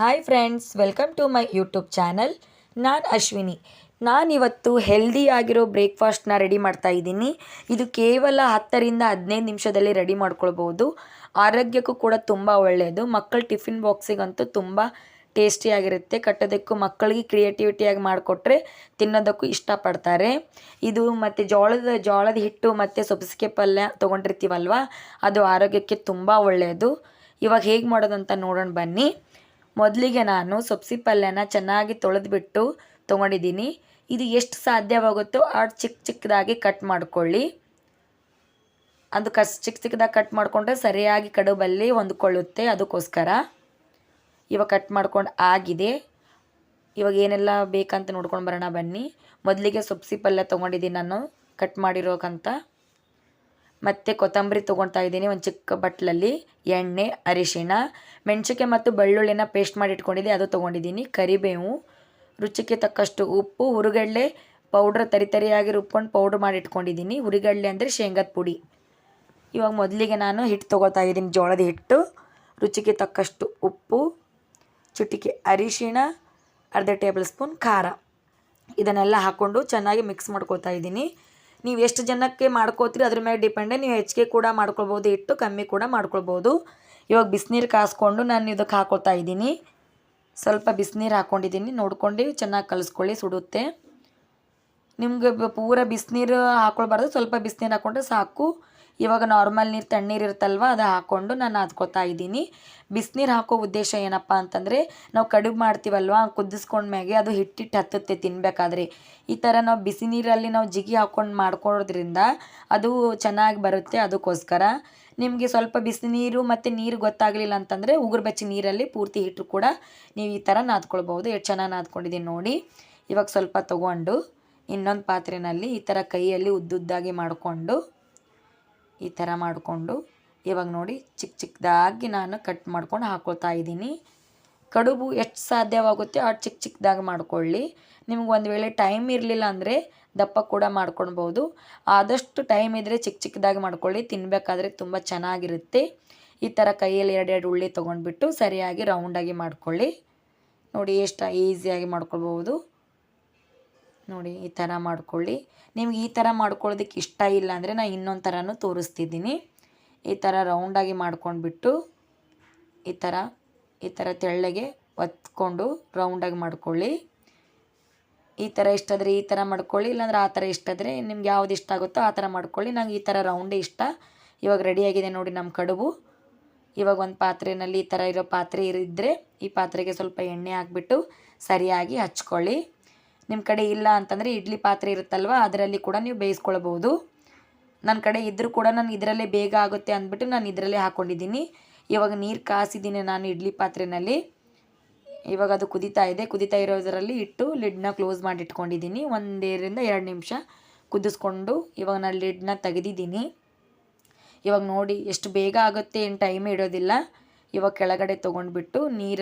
Hi friends, welcome to my YouTube channel. ನಾನು ಅಶ್ವಿನಿ. ನಾನಿವತ್ತು ಹೆಲ್ದಿಯಾಗಿರೋ ಬ್ರೇಕ್ಫಾಸ್ಟ್ನ ready ಮಾಡ್ತಾ ಇದ್ದೀನಿ. ಇದು ಕೇವಲ 10ರಿಂದ 15 ನಿಮಿಷದಲ್ಲಿ ರೆಡಿ ಮಾಡ್ಕೊಳ್ಬೋದು. ಆರೋಗ್ಯಕ್ಕೂ ಕೂಡ ತುಂಬ ಒಳ್ಳೆಯದು. ಮಕ್ಕಳ ಟಿಫಿನ್ ಬಾಕ್ಸಿಗಂತೂ ತುಂಬ ಟೇಸ್ಟಿಯಾಗಿರುತ್ತೆ. ಕಟ್ಟೋದಕ್ಕೂ ಮಕ್ಕಳಿಗೆ ಕ್ರಿಯೇಟಿವಿಟಿಯಾಗಿ ಮಾಡಿಕೊಟ್ರೆ ತಿನ್ನೋದಕ್ಕೂ ಇಷ್ಟಪಡ್ತಾರೆ. ಇದು ಮತ್ತು ಜೋಳದ ಹಿಟ್ಟು ಮತ್ತು ಸಬ್ಬಸಿಗೆ ಪಲ್ಯ ತೊಗೊಂಡಿರ್ತೀವಲ್ವ, ಅದು ಆರೋಗ್ಯಕ್ಕೆ ತುಂಬ ಒಳ್ಳೆಯದು. ಇವಾಗ ಹೇಗೆ ಮಾಡೋದಂತ ನೋಡೋಣ ಬನ್ನಿ. ಮೊದಲಿಗೆ ನಾನು ಸಬ್ಸಿ ಪಲ್ಯನ ಚೆನ್ನಾಗಿ ತೊಳೆದ್ಬಿಟ್ಟು ತೊಗೊಂಡಿದ್ದೀನಿ. ಇದು ಎಷ್ಟು ಸಾಧ್ಯವಾಗುತ್ತೋ ಅಷ್ಟು ಚಿಕ್ಕದಾಗಿ ಕಟ್ ಮಾಡ್ಕೊಳ್ಳಿ. ಅದು ಚಿಕ್ಕದಾಗಿ ಕಟ್ ಮಾಡಿಕೊಂಡ್ರೆ ಸರಿಯಾಗಿ ಕಡುಬಲ್ಲಿ ಹೊಂದ್ಕೊಳ್ಳುತ್ತೆ. ಅದಕ್ಕೋಸ್ಕರ ಇವಾಗ ಕಟ್ ಮಾಡ್ಕೊಂಡು ಆಗಿದೆ. ಇವಾಗ ಏನೆಲ್ಲ ಬೇಕಂತ ನೋಡ್ಕೊಂಡು ಬರೋಣ ಬನ್ನಿ. ಮೊದಲಿಗೆ ಸಬ್ಸಿ ಪಲ್ಯ ತೊಗೊಂಡಿದ್ದೀನಿ ನಾನು ಕಟ್ ಮಾಡಿರೋಕಂತ. ಮತ್ತು ಕೊತ್ತಂಬರಿ ತೊಗೊಳ್ತಾ ಇದ್ದೀನಿ ಒಂದು ಚಿಕ್ಕ ಬಟ್ಲಲ್ಲಿ. ಎಣ್ಣೆ, ಅರಿಶಿಣ, ಮೆಣಸಿಗೆ ಮತ್ತು ಬೆಳ್ಳುಳ್ಳಿನ ಪೇಸ್ಟ್ ಮಾಡಿ ಇಟ್ಕೊಂಡಿದ್ದೆ, ಅದು ತೊಗೊಂಡಿದ್ದೀನಿ. ಕರಿಬೇವು, ರುಚಿಗೆ ತಕ್ಕಷ್ಟು ಉಪ್ಪು, ಹುರಿಗಡಲೆ ಪೌಡ್ರ್ ತರಿಯಾಗಿ ರುಬ್ಕೊಂಡು ಪೌಡ್ರ್ ಮಾಡಿ ಇಟ್ಕೊಂಡಿದ್ದೀನಿ. ಹುರಿಗಡಲೆ ಅಂದರೆ ಶೇಂಗಾದ ಪುಡಿ. ಇವಾಗ ಮೊದಲಿಗೆ ನಾನು ಹಿಟ್ಟು ತೊಗೊಳ್ತಾ ಇದ್ದೀನಿ, ಜೋಳದ ಹಿಟ್ಟು. ರುಚಿಗೆ ತಕ್ಕಷ್ಟು ಉಪ್ಪು, ಚುಟಿಕೆ ಅರಿಶಿಣ, ಅರ್ಧ ಟೇಬಲ್ ಸ್ಪೂನ್ ಖಾರ, ಇದನ್ನೆಲ್ಲ ಹಾಕ್ಕೊಂಡು ಚೆನ್ನಾಗಿ ಮಿಕ್ಸ್ ಮಾಡ್ಕೊಳ್ತಾ ಇದ್ದೀನಿ. ನೀವು ಎಷ್ಟು ಜನಕ್ಕೆ ಮಾಡ್ಕೋತೀರಿ ಅದ್ರ ಮೇಲೆ ಡಿಪೆಂಡೆ. ನೀವು ಹೆಚ್ಚಿಗೆ ಕೂಡ ಮಾಡ್ಕೊಳ್ಬೋದು, ಹಿಟ್ಟು ಕಮ್ಮಿ ಕೂಡ ಮಾಡ್ಕೊಳ್ಬೋದು. ಇವಾಗ ಬಿಸಿನೀರು ಕಾಸ್ಕೊಂಡು ನಾನು ಇದಕ್ಕೆ ಹಾಕ್ಕೊಳ್ತಾ ಇದ್ದೀನಿ. ಸ್ವಲ್ಪ ಬಿಸಿನೀರು ಹಾಕ್ಕೊಂಡಿದ್ದೀನಿ, ನೋಡ್ಕೊಂಡು ಚೆನ್ನಾಗಿ ಕಲಿಸ್ಕೊಳ್ಳಿ, ಸುಡುತ್ತೆ. ನಿಮ್ಗೆ ಪೂರ ಬಿಸಿನೀರು ಹಾಕ್ಕೊಳ್ಬಾರ್ದು, ಸ್ವಲ್ಪ ಬಿಸಿನೀರು ಹಾಕ್ಕೊಂಡ್ರೆ ಸಾಕು. ಇವಾಗ ನಾರ್ಮಲ್ ನೀರು, ತಣ್ಣೀರು ಇರುತ್ತಲ್ವ, ಅದು ಹಾಕ್ಕೊಂಡು ನಾನು ನಾದ್ಕೊತಾ ಇದ್ದೀನಿ. ಬಿಸಿನೀರು ಹಾಕೋ ಉದ್ದೇಶ ಏನಪ್ಪ ಅಂತಂದರೆ, ನಾವು ಕಡುಬು ಮಾಡ್ತೀವಲ್ವ, ಕುದಿಸ್ಕೊಂಡ್ಮ್ಯಾಗೆ ಅದು ಹಿಟ್ಟು ಹತ್ತುತ್ತೆ ತಿನ್ನಬೇಕಾದ್ರೆ. ಈ ಥರ ನಾವು ಬಿಸಿ ನೀರಲ್ಲಿ ನಾವು ಜಿಗಿ ಹಾಕ್ಕೊಂಡು ಮಾಡ್ಕೊಳ್ಳೋದ್ರಿಂದ ಅದು ಚೆನ್ನಾಗಿ ಬರುತ್ತೆ. ಅದಕ್ಕೋಸ್ಕರ ನಿಮಗೆ ಸ್ವಲ್ಪ ಬಿಸಿ ನೀರು ಮತ್ತು ನೀರು ಗೊತ್ತಾಗಲಿಲ್ಲ ಅಂತಂದರೆ ಉಗುರು ಬೆಚ್ಚ ನೀರಲ್ಲಿ ಪೂರ್ತಿ ಹಿಟ್ಟು ಕೂಡ ನೀವು ಈ ಥರ ನಾದ್ಕೊಳ್ಬೋದು. ಎಷ್ಟು ಚೆನ್ನಾಗಿ ನಾದ್ಕೊಂಡಿದ್ದೀನಿ ನೋಡಿ. ಇವಾಗ ಸ್ವಲ್ಪ ತೊಗೊಂಡು ಇನ್ನೊಂದು ಪಾತ್ರೆಯಲ್ಲಿ ಈ ಥರ ಕೈಯಲ್ಲಿ ಉದ್ದುದ್ದಾಗಿ ಮಾಡಿಕೊಂಡು ಈ ಥರ ಮಾಡಿಕೊಂಡು ಇವಾಗ ನೋಡಿ ಚಿಕ್ಕದಾಗಿ ನಾನು ಕಟ್ ಮಾಡ್ಕೊಂಡು ಹಾಕ್ಕೊಳ್ತಾ ಇದ್ದೀನಿ. ಕಡುಬು ಎಷ್ಟು ಸಾಧ್ಯವಾಗುತ್ತೆ ಅಷ್ಟು ಚಿಕ್ಕದಾಗಿ ಮಾಡ್ಕೊಳ್ಳಿ. ನಿಮ್ಗೆ ಒಂದು ವೇಳೆ ಟೈಮ್ ಇರಲಿಲ್ಲ ಅಂದರೆ ದಪ್ಪ ಕೂಡ ಮಾಡ್ಕೊಳ್ಬೋದು. ಆದಷ್ಟು ಟೈಮ್ ಇದ್ದರೆ ಚಿಕ್ಕದಾಗಿ ಮಾಡ್ಕೊಳ್ಳಿ, ತಿನ್ನಬೇಕಾದ್ರೆ ತುಂಬ ಚೆನ್ನಾಗಿರುತ್ತೆ. ಈ ಥರ ಕೈಯಲ್ಲಿ ಎರಡೆರಡು ಉಳ್ಳಿ ತೊಗೊಂಡ್ಬಿಟ್ಟು ಸರಿಯಾಗಿ ರೌಂಡಾಗಿ ಮಾಡ್ಕೊಳ್ಳಿ. ನೋಡಿ ಎಷ್ಟು ಈಸಿಯಾಗಿ ಮಾಡ್ಕೊಳ್ಬೋದು. ನೋಡಿ ಈ ಥರ ಮಾಡ್ಕೊಳ್ಳಿ. ನಿಮ್ಗೆ ಈ ಥರ ಮಾಡ್ಕೊಳ್ಳೋದಕ್ಕೆ ಇಷ್ಟ ಇಲ್ಲ ಅಂದರೆ ನಾನು ಇನ್ನೊಂದು ಥರನೂ ತೋರಿಸ್ತಿದ್ದೀನಿ. ಈ ಥರ ರೌಂಡಾಗಿ ಮಾಡ್ಕೊಂಡ್ಬಿಟ್ಟು ಈ ಥರ ತೆಳ್ಳಗೆ ಒತ್ಕೊಂಡು ರೌಂಡಾಗಿ ಮಾಡ್ಕೊಳ್ಳಿ. ಈ ಥರ ಇಷ್ಟಾದರೆ ಈ ಥರ ಮಾಡ್ಕೊಳ್ಳಿ, ಇಲ್ಲಾಂದ್ರೆ ಆ ಥರ ಇಷ್ಟಾದರೆ ನಿಮ್ಗೆ ಯಾವ್ದು ಇಷ್ಟ ಆಗುತ್ತೋ ಆ ಥರ ಮಾಡ್ಕೊಳ್ಳಿ. ನಂಗೆ ಈ ಥರ ರೌಂಡೇ ಇಷ್ಟ. ಇವಾಗ ರೆಡಿಯಾಗಿದೆ ನೋಡಿ ನಮ್ಮ ಕಡುಬು. ಇವಾಗ ಒಂದು ಪಾತ್ರೆಯಲ್ಲಿ ಈ ಥರ ಇರೋ ಪಾತ್ರೆ ಇದ್ದರೆ ಈ ಪಾತ್ರೆಗೆ ಸ್ವಲ್ಪ ಎಣ್ಣೆ ಹಾಕ್ಬಿಟ್ಟು ಸರಿಯಾಗಿ ಹಚ್ಕೊಳ್ಳಿ. ನಿಮ್ಮ ಕಡೆ ಇಲ್ಲ ಅಂತಂದರೆ ಇಡ್ಲಿ ಪಾತ್ರೆ ಇರುತ್ತಲ್ವ, ಅದರಲ್ಲಿ ಕೂಡ ನೀವು ಬೇಯಿಸ್ಕೊಳ್ಬೋದು. ನನ್ನ ಕಡೆ ಇದ್ದರೂ ಕೂಡ ನಾನು ಇದರಲ್ಲೇ ಬೇಗ ಆಗುತ್ತೆ ಅಂದ್ಬಿಟ್ಟು ನಾನು ಇದರಲ್ಲೇ ಹಾಕ್ಕೊಂಡಿದ್ದೀನಿ. ಇವಾಗ ನೀರು ಕಾಸಿದ್ದೀನಿ ನಾನು ಇಡ್ಲಿ ಪಾತ್ರೆಯಲ್ಲಿ. ಇವಾಗ ಅದು ಕುದೀತಾ ಇರೋದರಲ್ಲಿ ಇಟ್ಟು ಲಿಡ್ನ ಕ್ಲೋಸ್ ಮಾಡಿ ಇಟ್ಕೊಂಡಿದ್ದೀನಿ. 1-2 ನಿಮಿಷ ಕುದಿಸ್ಕೊಂಡು ಇವಾಗ ನಾನು ಲಿಡ್ನ ತೆಗೆದಿದ್ದೀನಿ. ಇವಾಗ ನೋಡಿ ಎಷ್ಟು ಬೇಗ ಆಗುತ್ತೆ, ಏನು ಟೈಮೇ ಇಡೋದಿಲ್ಲ. ಇವಾಗ ಕೆಳಗಡೆ ತೊಗೊಂಡ್ಬಿಟ್ಟು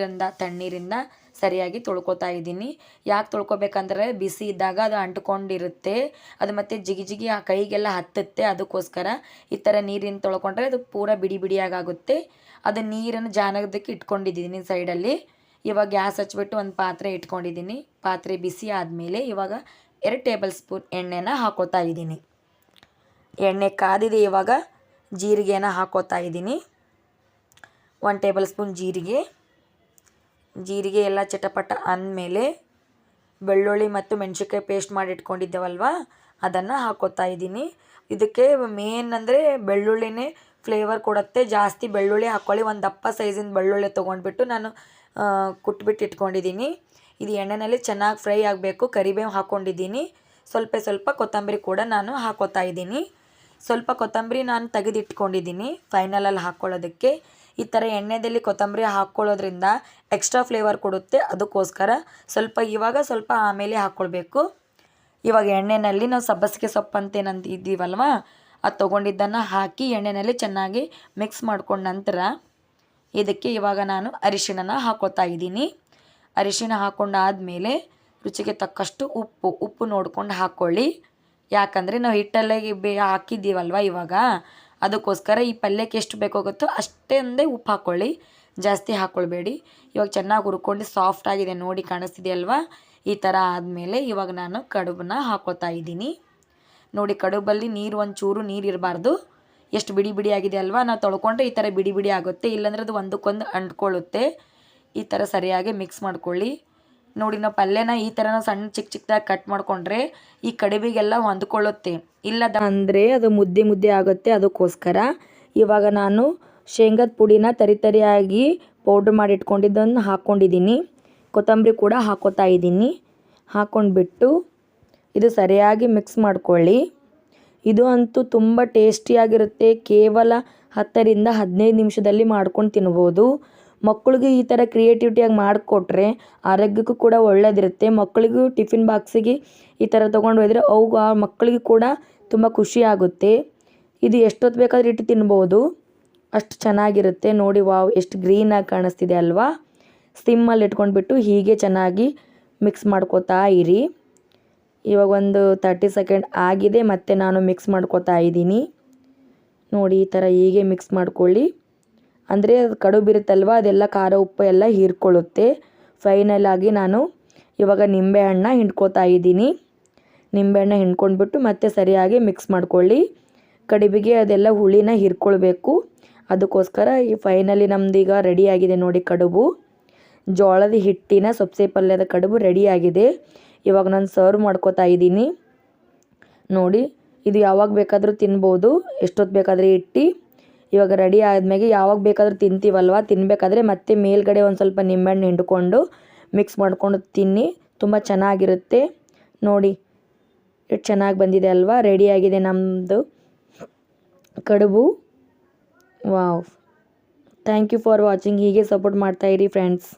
ತಣ್ಣೀರಿಂದ ಸರಿಯಾಗಿ ತೊಳ್ಕೊತಾ ಇದ್ದೀನಿ. ಯಾಕೆ ತೊಳ್ಕೊಬೇಕಂದ್ರೆ ಬಿಸಿ ಇದ್ದಾಗ ಅದು ಅಂಟ್ಕೊಂಡಿರುತ್ತೆ, ಅದು ಮತ್ತು ಜಿಗಿ ಆ ಕೈಗೆಲ್ಲ ಹತ್ತುತ್ತೆ. ಅದಕ್ಕೋಸ್ಕರ ಈ ಥರ ನೀರಿಂದ ತೊಳ್ಕೊಂಡ್ರೆ ಅದು ಪೂರ ಬಿಡಿಯಾಗುತ್ತೆ. ಅದು ನೀರನ್ನು ಜಾನೋದಕ್ಕೆ ಇಟ್ಕೊಂಡಿದ್ದೀನಿ ಸೈಡಲ್ಲಿ. ಇವಾಗ ಗ್ಯಾಸ್ ಹಚ್ಬಿಟ್ಟು ಒಂದು ಪಾತ್ರೆ ಇಟ್ಕೊಂಡಿದ್ದೀನಿ. ಪಾತ್ರೆ ಬಿಸಿ ಆದಮೇಲೆ ಇವಾಗ 2 ಟೇಬಲ್ ಸ್ಪೂನ್ ಎಣ್ಣೆನ ಹಾಕೋತಾ ಇದ್ದೀನಿ. ಎಣ್ಣೆ ಕಾದಿದೆ. ಇವಾಗ ಜೀರಿಗೆನ ಹಾಕೋತಾ ಇದ್ದೀನಿ. 1 ಟೇಬಲ್ ಸ್ಪೂನ್ ಜೀರಿಗೆ ಎಲ್ಲ ಚಟಪಟ ಅಂದಮೇಲೆ ಬೆಳ್ಳುಳ್ಳಿ ಮತ್ತು ಮೆಣಸಿನ್ಕಾಯಿ ಪೇಸ್ಟ್ ಮಾಡಿ ಇಟ್ಕೊಂಡಿದ್ದೇವಲ್ವ, ಅದನ್ನು ಹಾಕೋತಾ ಇದ್ದೀನಿ. ಇದಕ್ಕೆ ಮೇನ್ ಅಂದರೆ ಬೆಳ್ಳುಳ್ಳಿನೇ ಫ್ಲೇವರ್ ಕೊಡುತ್ತೆ. ಜಾಸ್ತಿ ಬೆಳ್ಳುಳ್ಳಿ ಹಾಕ್ಕೊಳ್ಳಿ. ಒಂದು ದಪ್ಪ ಸೈಜಿನ ಬೆಳ್ಳುಳ್ಳಿ ತೊಗೊಂಡ್ಬಿಟ್ಟು ನಾನು ಕುಟ್ಬಿಟ್ಟು ಇಟ್ಕೊಂಡಿದ್ದೀನಿ. ಇದು ಎಣ್ಣೆಯಲ್ಲಿ ಚೆನ್ನಾಗಿ ಫ್ರೈ ಆಗಬೇಕು. ಕರಿಬೇವು ಹಾಕ್ಕೊಂಡಿದ್ದೀನಿ. ಸ್ವಲ್ಪ ಕೊತ್ತಂಬರಿ ಕೂಡ ನಾನು ಹಾಕೋತಾ ಇದ್ದೀನಿ. ಸ್ವಲ್ಪ ಕೊತ್ತಂಬರಿ ನಾನು ತೆಗೆದಿಟ್ಕೊಂಡಿದ್ದೀನಿ ಫೈನಲಲ್ಲಿ ಹಾಕ್ಕೊಳ್ಳೋದಕ್ಕೆ. ಈ ಥರ ಎಣ್ಣೆಯಲ್ಲಿ ಕೊತ್ತಂಬರಿ ಹಾಕ್ಕೊಳ್ಳೋದ್ರಿಂದ ಎಕ್ಸ್ಟ್ರಾ ಫ್ಲೇವರ್ ಕೊಡುತ್ತೆ. ಅದಕ್ಕೋಸ್ಕರ ಸ್ವಲ್ಪ ಆಮೇಲೆ ಹಾಕ್ಕೊಳ್ಬೇಕು. ಇವಾಗ ಎಣ್ಣೆಯಲ್ಲಿ ನಾವು ಸಬ್ಬಸಿಗೆ ಸೊಪ್ಪು ಅಂತೇನಂತ ಇದ್ದೀವಲ್ವ, ಅದು ತೊಗೊಂಡಿದ್ದನ್ನು ಹಾಕಿ ಎಣ್ಣೆಯಲ್ಲಿ ಚೆನ್ನಾಗಿ ಮಿಕ್ಸ್ ಮಾಡ್ಕೊಂಡ ನಂತರ ಇದಕ್ಕೆ ಇವಾಗ ನಾನು ಅರಿಶಿಣನ ಹಾಕೋತಾ ಇದ್ದೀನಿ. ಅರಿಶಿಣ ಹಾಕ್ಕೊಂಡಾದಮೇಲೆ ರುಚಿಗೆ ತಕ್ಕಷ್ಟು ಉಪ್ಪು ನೋಡ್ಕೊಂಡು ಹಾಕ್ಕೊಳ್ಳಿ. ಯಾಕಂದರೆ ನಾವು ಹಿಟ್ಟಲ್ಲೇ ಹಾಕಿದ್ದೀವಲ್ವ ಇವಾಗ, ಅದಕ್ಕೋಸ್ಕರ ಈ ಪಲ್ಯಕ್ಕೆ ಎಷ್ಟು ಬೇಕಾಗುತ್ತೋ ಅಷ್ಟೇ ಉಪ್ಪು ಹಾಕ್ಕೊಳ್ಳಿ. ಜಾಸ್ತಿ ಹಾಕ್ಕೊಳ್ಬೇಡಿ. ಇವಾಗ ಚೆನ್ನಾಗಿ ಹುರ್ಕೊಂಡು ಸಾಫ್ಟ್ ಆಗಿದೆ ನೋಡಿ, ಕಾಣಿಸ್ತಿದೆಯಲ್ವಾ? ಈ ಥರ ಆದಮೇಲೆ ಇವಾಗ ನಾನು ಕಡುಬನ್ನ ಹಾಕ್ಕೊಳ್ತಾ ಇದ್ದೀನಿ. ನೋಡಿ, ಕಡುಬಲ್ಲಿ ನೀರು ಒಂಚೂರು ನೀರು ಇರಬಾರ್ದು. ಎಷ್ಟು ಬಿಡಿ ಬಿಡಿ ಆಗಿದೆ ಅಲ್ವಾ? ನಾವು ತೊಳ್ಕೊಂಡ್ರೆ ಈ ಥರ ಬಿಡಿ ಬಿಡಿ ಆಗುತ್ತೆ, ಇಲ್ಲಾಂದ್ರೆ ಅದು ಒಂದಕ್ಕೊಂದು ಅಂಟ್ಕೊಳ್ಳುತ್ತೆ. ಈ ಥರ ಸರಿಯಾಗಿ ಮಿಕ್ಸ್ ಮಾಡ್ಕೊಳ್ಳಿ. ನೋಡಿ, ನಾವು ಪಲ್ಯನ ಈ ಥರ ಸಣ್ಣ ಚಿಕ್ಕ ಚಿಕ್ಕದಾಗಿ ಕಟ್ ಮಾಡಿಕೊಂಡ್ರೆ ಈ ಕಡುಬಿಗೆಲ್ಲ ಹೊಂದ್ಕೊಳ್ಳುತ್ತೆ. ಇಲ್ಲದ ಅಂದರೆ ಅದು ಮುದ್ದೆ ಮುದ್ದೆ ಆಗುತ್ತೆ. ಅದಕ್ಕೋಸ್ಕರ ಇವಾಗ ನಾನು ಶೇಂಗಾದ ಪುಡಿನ ತರಿಯಾಗಿ ಪೌಡ್ರ್ ಮಾಡಿ ಇಟ್ಕೊಂಡಿದ್ದನ್ನು ಹಾಕ್ಕೊಂಡಿದ್ದೀನಿ. ಕೊತ್ತಂಬರಿ ಕೂಡ ಹಾಕ್ಕೋತಾ ಇದ್ದೀನಿ. ಹಾಕ್ಕೊಂಡ್ಬಿಟ್ಟು ಇದು ಸರಿಯಾಗಿ ಮಿಕ್ಸ್ ಮಾಡ್ಕೊಳ್ಳಿ. ಇದು ಅಂತೂ ತುಂಬ ಟೇಸ್ಟಿಯಾಗಿರುತ್ತೆ. ಕೇವಲ 10ರಿಂದ 15 ನಿಮಿಷದಲ್ಲಿ ಮಾಡ್ಕೊಂಡು ತಿನ್ಬೋದು. ಮಕ್ಕಳಿಗೆ ಈ ಥರ ಕ್ರಿಯೇಟಿವಿಟಿಯಾಗಿ ಮಾಡಿಕೊಟ್ರೆ ಆರೋಗ್ಯಕ್ಕೂ ಕೂಡ ಒಳ್ಳೆಯದಿರುತ್ತೆ. ಮಕ್ಕಳಿಗೂ ಟಿಫಿನ್ ಬಾಕ್ಸಿಗೆ ಈ ಥರ ತೊಗೊಂಡು ಹೋದರೆ ಆ ಮಕ್ಕಳಿಗೆ ಕೂಡ ತುಂಬ ಖುಷಿಯಾಗುತ್ತೆ. ಇದು ಎಷ್ಟೊತ್ತು ಬೇಕಾದರೂ ಇಟ್ಟು ತಿನ್ಬೋದು, ಅಷ್ಟು ಚೆನ್ನಾಗಿರುತ್ತೆ. ನೋಡಿ, ವಾವ್, ಎಷ್ಟು ಗ್ರೀನಾಗಿ ಕಾಣಿಸ್ತಿದೆ ಅಲ್ವಾ? ಸಿಮ್ಮಲ್ಲಿ ಇಟ್ಕೊಂಡ್ಬಿಟ್ಟು ಹೀಗೆ ಚೆನ್ನಾಗಿ ಮಿಕ್ಸ್ ಮಾಡ್ಕೋತಾ ಇರಿ. ಇವಾಗ ಒಂದು 30 ಸೆಕೆಂಡ್ ಆಗಿದೆ, ಮತ್ತು ನಾನು ಮಿಕ್ಸ್ ಮಾಡ್ಕೋತಾ ಇದ್ದೀನಿ. ನೋಡಿ, ಈ ಥರ ಹೀಗೆ ಮಿಕ್ಸ್ ಮಾಡ್ಕೊಳ್ಳಿ. ಅಂದರೆ ಅದು ಕಡುಬಿರುತ್ತಲ್ವ, ಅದೆಲ್ಲ ಖಾರ ಉಪ್ಪು ಎಲ್ಲ ಹೀರ್ಕೊಳ್ಳುತ್ತೆ. ಫೈನಲಾಗಿ ನಾನು ಇವಾಗ ನಿಂಬೆಹಣ್ಣ ಹಿಂಡ್ಕೋತಾ ಇದ್ದೀನಿ. ನಿಂಬೆಹಣ್ಣ ಹಿಂಡ್ಕೊಂಡ್ಬಿಟ್ಟು ಮತ್ತೆ ಸರಿಯಾಗಿ ಮಿಕ್ಸ್ ಮಾಡ್ಕೊಳ್ಳಿ. ಕಡುಬಿಗೆ ಅದೆಲ್ಲ ಹುಳಿನ ಹೀರ್ಕೊಳ್ಬೇಕು. ಅದಕ್ಕೋಸ್ಕರ ಈ ಫೈನಲಿ ನಮ್ಮದೀಗ ರೆಡಿಯಾಗಿದೆ ನೋಡಿ ಕಡುಬು. ಜೋಳದ ಹಿಟ್ಟಿನ ಸೊಪ್ಪೆ ಪಲ್ಯದ ಕಡುಬು ರೆಡಿಯಾಗಿದೆ. ಇವಾಗ ನಾನು ಸರ್ವ್ ಮಾಡ್ಕೋತಾ ಇದ್ದೀನಿ. ನೋಡಿ, ಇದು ಯಾವಾಗ ಬೇಕಾದರೂ ತಿನ್ಬೋದು, ಎಷ್ಟೊತ್ತು ಬೇಕಾದರೆ ಇಟ್ಟು. ಇವಾಗ ರೆಡಿ ಆದಮೇಲೆ ಯಾವಾಗ ಬೇಕಾದರೂ ತಿಂತೀವಲ್ವ, ತಿನ್ನಬೇಕಾದ್ರೆ ಮತ್ತೆ ಮೇಲ್ಗಡೆ ಒಂದು ಸ್ವಲ್ಪ ನಿಂಬೆಹಣ್ಣು ಹಿಂಡ್ಕೊಂಡು ಮಿಕ್ಸ್ ಮಾಡ್ಕೊಂಡು ತಿನ್ನಿ, ತುಂಬ ಚೆನ್ನಾಗಿರುತ್ತೆ. ನೋಡಿ, ಎಷ್ಟು ಚೆನ್ನಾಗಿ ಬಂದಿದೆ ಅಲ್ವಾ? ರೆಡಿಯಾಗಿದೆ ನಮ್ಮದು ಕಡುಬು. Wow, thank you for watching. ಹೀಗೆ ಸಪೋರ್ಟ್ ಮಾಡ್ತಾಯಿರಿ ಫ್ರೆಂಡ್ಸ್.